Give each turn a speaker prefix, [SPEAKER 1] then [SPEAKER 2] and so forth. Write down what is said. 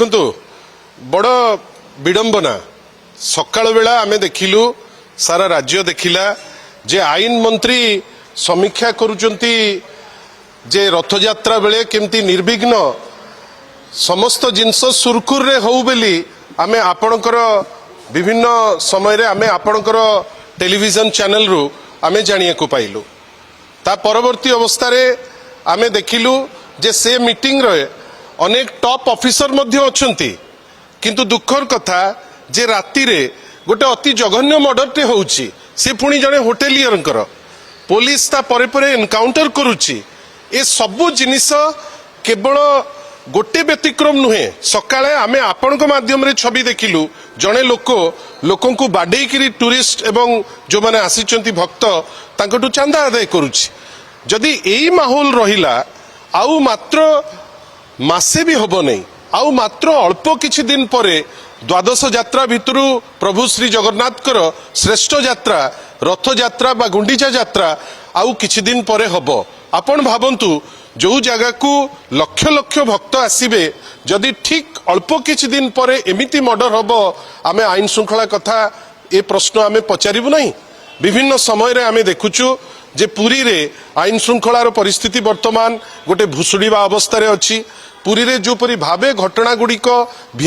[SPEAKER 1] देखु बड़ विडंबना सकाळ बेला आमे देखिलु सारा राज्य देखिला जे आईन मंत्री समीक्षा करुचंती जे रथयात्रा बेले केमती निर्विघ्न समस्त जिनस सुरखुर रे हो बेली आमे आपणकर विभिन्न समय रे आमे आपणकर टेलीविजन चैनल रु आमे जानिया को पाइलु ता परवर्ती अवस्था रे आमे देखिलु जे से मीटिंग रे अनेक टॉप ऑफिसर मध्य अछंती किंतु दुखर कथा जे राति रे गोटे अति जघन्य मर्डर टे होउची से पुणी जने होटेलियर पुलिस ता परे परे एनकाउंटर करुची ए सबु जिनिस केवल गोटे व्यतिक्रम नुहे सकाळे आमे आपनक माध्यम रे छवि देखिलु जने लोकों को बाडे किरी टूरिस्ट एवं जो माने आसीचंती भक्त तांकटू चांदा आदाय करुची जदि एई माहौल रहिला आउ मात्र मासे भी हबो नहीं आउ मात्र अल्प किछि दिन परे द्वादश यात्रा भितरु प्रभु श्री जगन्नाथ कर श्रेष्ठ यात्रा रथ यात्रा बा गुंडीचा यात्रा आउ किछि दिन परे हबो आपण भाबंतु जो जगह को लक्ष लक्ष भक्त आसीबे जदि ठीक अल्प किछि दिन परे एमिति मर्डर हबो आमे आईन श्रृंखला कथा ए प्रश्न आमे पचारिबु नहीं विभिन्न समय रे आमे देखुचु जे पुरी रे आईन श्रृंखलार परिस्थिति वर्तमान गोटे भुसुड़ीबा अवस्था रे अछि पुरी रे जो परी भाबे घटना गुड़िक